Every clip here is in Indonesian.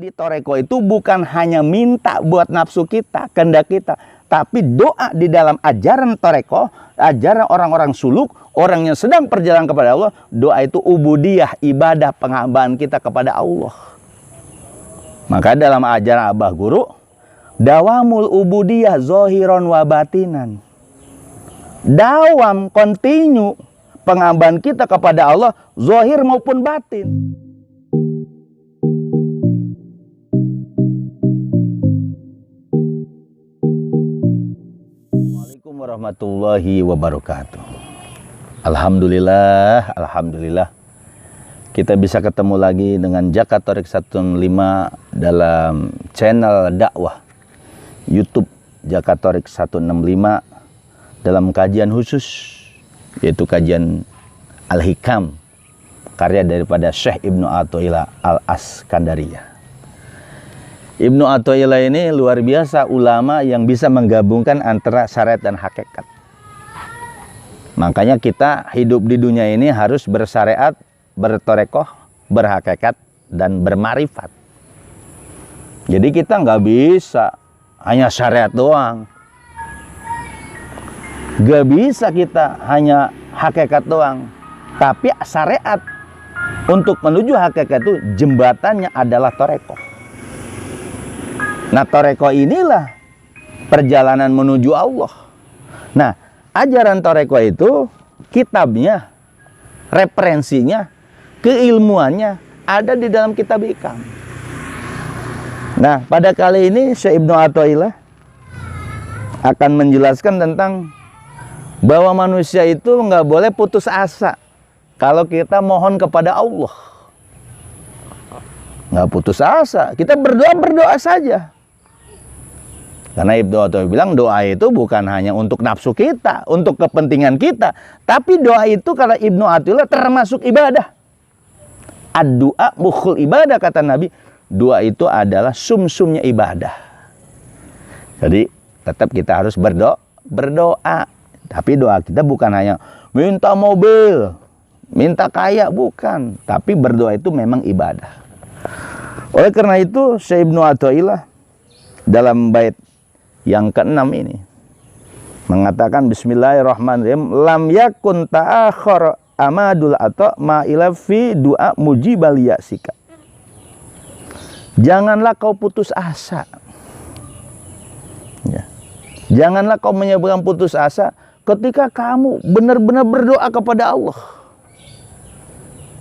Jadi toreko itu bukan hanya minta buat nafsu kita, kehendak kita, tapi doa di dalam ajaran toreko, ajaran orang-orang suluk, orang yang sedang perjalanan kepada Allah, doa itu ubudiyah, ibadah penghambaan kita kepada Allah. Maka dalam ajaran Abah Guru, dawamul ubudiyah zohiron wa batinan. Dawam, kontinu penghambaan kita kepada Allah, zohir maupun batin. Assalamualaikum warahmatullahi wabarakatuh. Alhamdulillah, alhamdulillah. Kita bisa ketemu lagi dengan Jaka Thorik 165 dalam channel dakwah YouTube Jaka Thorik 165 dalam kajian khusus, yaitu kajian Al-Hikam, karya daripada Syekh Ibnu Athaillah Al-Askandariyah. Ibnu Athaillah ini luar biasa ulama yang bisa menggabungkan antara syariat dan hakikat. Makanya kita hidup di dunia ini harus bersyariat, bertorekoh, berhakikat, dan bermarifat. Jadi kita nggak bisa hanya syariat doang. Nggak bisa kita hanya hakikat doang. Tapi syariat untuk menuju hakikat itu jembatannya adalah torekoh. Nah, toreko inilah perjalanan menuju Allah. Nah, ajaran toreko itu kitabnya, referensinya, keilmuannya ada di dalam kitab Hikam. Nah, pada kali ini Syekh Ibnu Athaillah akan menjelaskan tentang bahwa manusia itu nggak boleh putus asa kalau kita mohon kepada Allah. Nggak putus asa, kita berdoa saja. Karena Ibnu Athaillah bilang doa itu bukan hanya untuk nafsu kita, untuk kepentingan kita, tapi doa itu kata Ibnu Athaillah termasuk ibadah. Ad-du'a mukhul ibadah, kata Nabi. Doa itu adalah sumsumnya ibadah. Jadi tetap kita harus berdoa. Tapi doa kita bukan hanya minta mobil, minta kaya, bukan. Tapi berdoa itu memang ibadah. Oleh karena itu Syekh Ibnu Athaillah dalam bait yang ke-6 ini mengatakan bismillahirrahmanirrahim, lam yakun ta'akhir amadul atau ma'ila fi du'a mujibal ya'sika. Janganlah kau putus asa. Ya. Janganlah kau menyebabkan putus asa ketika kamu benar-benar berdoa kepada Allah.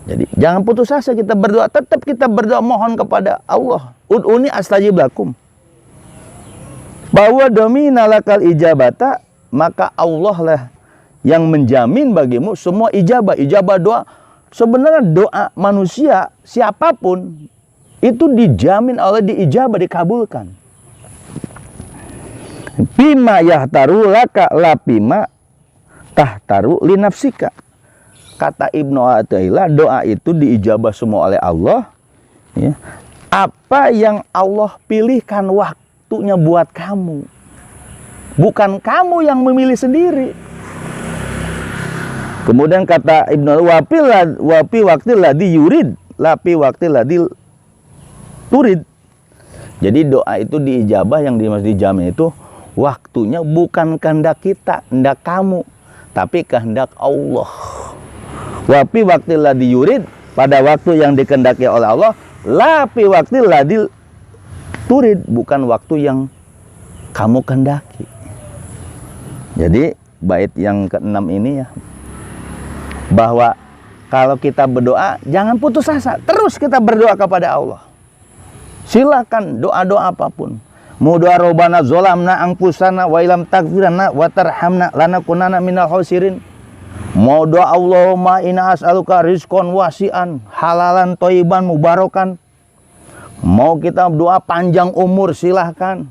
Jadi jangan putus asa kita berdoa, tetap kita berdoa mohon kepada Allah. Ud'uni astajib lakum. Bahwa domina lakal ijabata, maka Allah lah yang menjamin bagimu semua ijabah doa. Sebenarnya doa manusia siapapun itu dijamin oleh diijabah, dikabulkan. Bima yahtaru laka lapima tahtaru linafsika. Kata Ibnu Athaillah, doa itu diijabah semua oleh Allah, ya. Apa yang Allah pilihkan waktunya buat kamu, bukan kamu yang memilih sendiri. Kemudian kata Ibnu wapi waktu ladi yurid, lapi waktu ladi turid. Jadi doa itu diijabah, yang dijamin itu waktunya bukan kehendak kita, kehendak kamu, tapi kehendak Allah. Wapi waktu ladi yurid, pada waktu yang dikehendaki oleh Allah. Lapi waktu ladi turid, bukan waktu yang kamu kehendaki. Jadi bait yang ke-6 ini ya, bahwa kalau kita berdoa jangan putus asa, terus kita berdoa kepada Allah. Silakan doa-doa apapun. Mau doa robana zolamna angpusana wa ilam takfirana wa tarhamna lanakunana minal khosirin. Mau doa Allahumma inna as'aluka rizqan wasi'an halalan thayyiban mubarakan. Mau kita doa panjang umur, silahkan.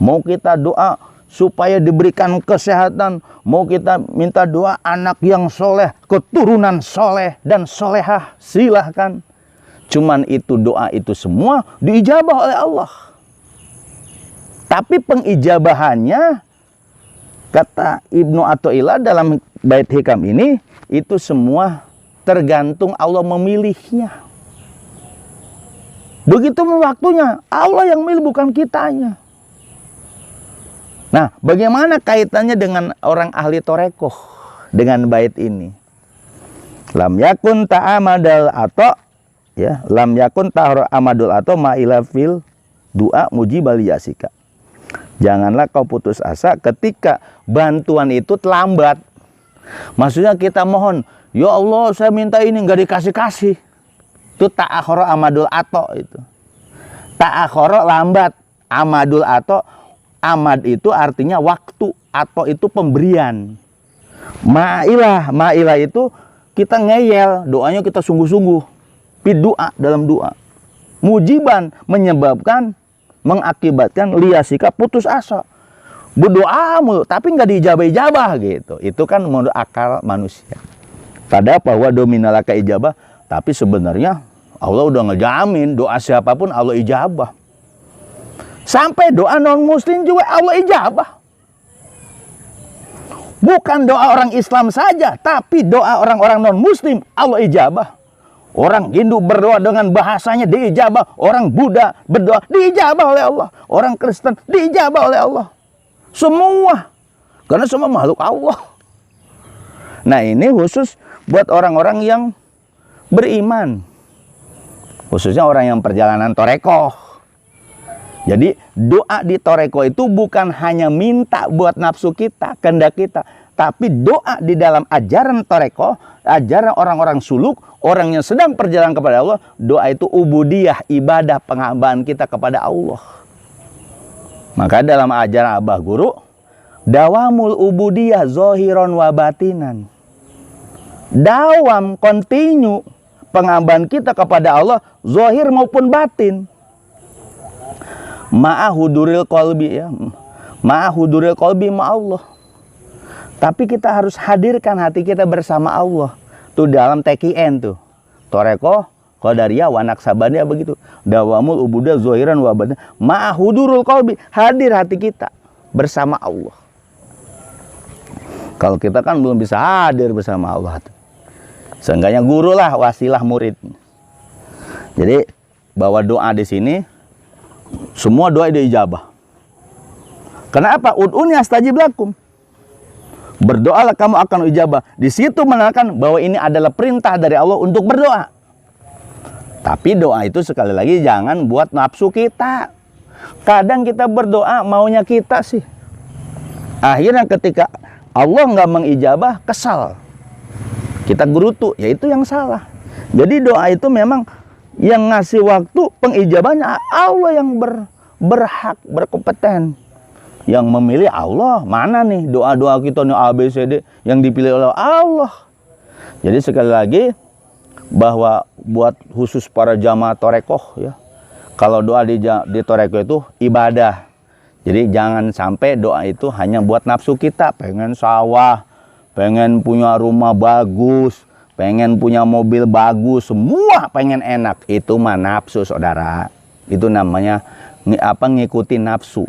Mau kita doa supaya diberikan kesehatan, mau kita minta doa anak yang soleh, keturunan soleh dan solehah, silahkan. Cuman itu doa itu semua diijabah oleh Allah. Tapi pengijabahannya, kata Ibnu Athaillah dalam bait hikam ini, itu semua tergantung Allah memilihnya. Begitu waktunya, Allah yang milih bukan kitanya. Nah, bagaimana kaitannya dengan orang ahli torekoh dengan bait ini? Lam yakun ta'amadal atau ya, lam yakun ta'amadul atau ma'ila fil du'a mujibal yasika. Janganlah kau putus asa ketika bantuan itu terlambat. Maksudnya kita mohon, ya Allah saya minta ini nggak dikasih-kasih. Itu ta'akhara amadul atau itu. Ta'akhara lambat, amadul atau. Amad itu artinya waktu, atau itu pemberian. Ma'ilah itu kita ngeyel, doanya kita sungguh-sungguh. Doa dalam doa. Mujiban menyebabkan, mengakibatkan liyasika putus asa. Berdoa mulu, tapi nggak diijabah-ijabah gitu. Itu kan menurut akal manusia. Padahal bahwa dominalaka ijabah, tapi sebenarnya Allah udah ngejamin doa siapapun Allah ijabah. Sampai doa non-muslim juga Allah ijabah. Bukan doa orang Islam saja, tapi doa orang-orang non-muslim Allah ijabah. Orang Hindu berdoa dengan bahasanya diijabah. Orang Buddha berdoa diijabah oleh Allah. Orang Kristen diijabah oleh Allah. Semua. Karena semua makhluk Allah. Nah ini khusus buat orang-orang yang beriman. Khususnya orang yang perjalanan torekoh. Jadi doa di toreko itu bukan hanya minta buat nafsu kita, kehendak kita. Tapi doa di dalam ajaran toreko, ajaran orang-orang suluk, orang yang sedang perjalanan kepada Allah. Doa itu ubudiyah, ibadah, penghambahan kita kepada Allah. Maka dalam ajaran Abah Guru, dawamul ubudiyah zohiron wa batinan. Dawam, continue, penghambahan kita kepada Allah, zohir maupun batin. Ma'ahuduril kolbi ya, ma'ahuduril kolbi ma'allah. Tapi kita harus hadirkan hati kita bersama Allah. Tuh dalam TKN tuh, toreko, qadariyah, wanak sabaniyah begitu. Dawamul ubudah zohiran wabadan. Ma'ahudurul kolbi, hadir hati kita bersama Allah. Kalau kita kan belum bisa hadir bersama Allah. Seenggaknya guru lah, wasilah murid. Jadi bahwa doa di sini semua doa diijabah. Kenapa? Ud'uni astajib lakum. Berdoalah kamu akan ijabah. Di situ menerangkan bahwa ini adalah perintah dari Allah untuk berdoa. Tapi doa itu sekali lagi jangan buat nafsu kita. Kadang kita berdoa maunya kita sih. Akhirnya ketika Allah nggak mengijabah, kesal. Kita gerutu, ya itu yang salah. Jadi doa itu memang yang ngasih waktu pengijabannya Allah yang berhak, berkompeten. Yang memilih Allah. Mana nih doa-doa kita nih ABCD yang dipilih oleh Allah. Jadi sekali lagi bahwa buat khusus para jamaah torekoh ya. Kalau doa di torekoh itu ibadah. Jadi jangan sampai doa itu hanya buat nafsu kita. Pengen sawah, pengen punya rumah bagus, pengen punya mobil bagus, semua pengen enak. Itu mah nafsu saudara. Itu namanya ngikuti nafsu.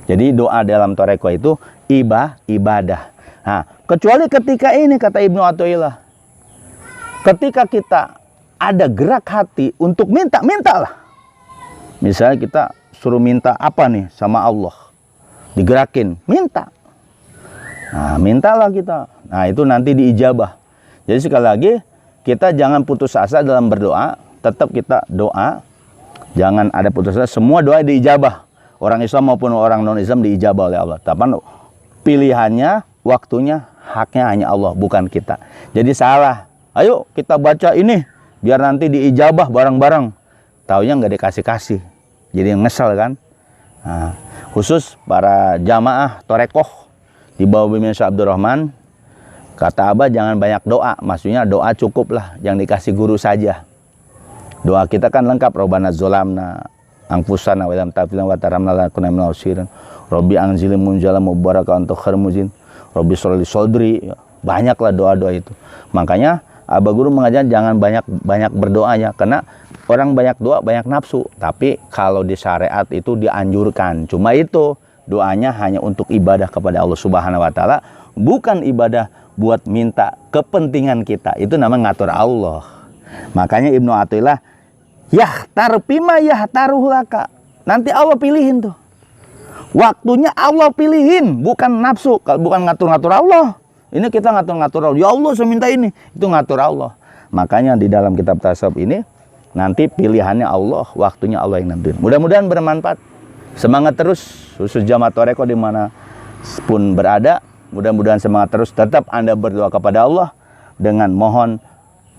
Jadi doa dalam toreko itu ibadah. Nah, kecuali ketika ini kata Ibnu Athaillah, ketika kita ada gerak hati untuk mintalah. Misalnya kita suruh minta apa nih sama Allah, digerakin, minta. Nah, mintalah kita. Nah, itu nanti diijabah. Jadi sekali lagi kita jangan putus asa dalam berdoa, tetap kita doa. Jangan ada putus asa, semua doa diijabah. Orang Islam maupun orang non-Islam diijabah oleh Allah. Tapi pilihannya, waktunya, haknya hanya Allah, bukan kita. Jadi salah. Ayo kita baca ini, biar nanti diijabah bareng-bareng. Taunya nggak dikasih-kasih. Jadi ngesel kan. Nah, khusus para jamaah torekoh di bawah bimbingan Syekh Abdurrahman, kata Abah jangan banyak doa. Maksudnya doa cukuplah, yang dikasih guru saja. Doa kita kan lengkap. Robbana zolamna angfusana wa lam taghfir lana wa tarhamna lanakunanna minal khasirin. Robbi anzilni munzalan mubarakan untuk khairul muzin. Robbi sholli sodri. Banyaklah doa-doa itu. Makanya Abah Guru mengajar jangan banyak berdoanya, karena orang banyak doa banyak nafsu. Tapi kalau di syariat itu dianjurkan. Cuma itu doanya hanya untuk ibadah kepada Allah Subhanahu wa taala, bukan ibadah buat minta kepentingan kita. Itu namanya ngatur Allah. Makanya Ibnu Athaillah Yahtar pima yahtaruh laka. Nanti Allah pilihin tuh. Waktunya Allah pilihin, bukan nafsu, bukan ngatur-ngatur Allah. Ini kita ngatur-ngatur Allah. Ya Allah, saya minta ini. Itu ngatur Allah. Makanya di dalam kitab tasawuf ini nanti pilihannya Allah, waktunya Allah yang nentuin. Mudah-mudahan bermanfaat. Semangat terus, khusus jamaah Thoreko dimana pun berada. Mudah-mudahan semangat terus. Tetap Anda berdoa kepada Allah dengan mohon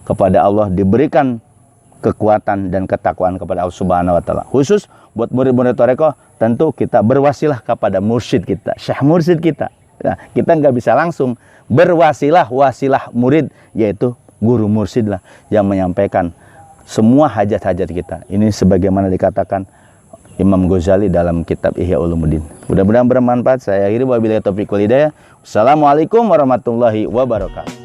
kepada Allah diberikan kekuatan dan ketakwaan kepada Allah Subhanahu wa taala. Khusus buat murid-murid Thoreko, tentu kita berwasilah kepada mursyid kita, syekh mursyid kita. Nah, kita nggak bisa langsung berwasilah, wasilah murid, yaitu guru mursyid lah yang menyampaikan semua hajat-hajat kita. Ini sebagaimana dikatakan Imam Ghazali dalam kitab Ihya Ulumuddin. Mudah-mudahan bermanfaat. Saya akhiri wabillahi taufiq wal hidayah. Wassalamualaikum warahmatullahi wabarakatuh.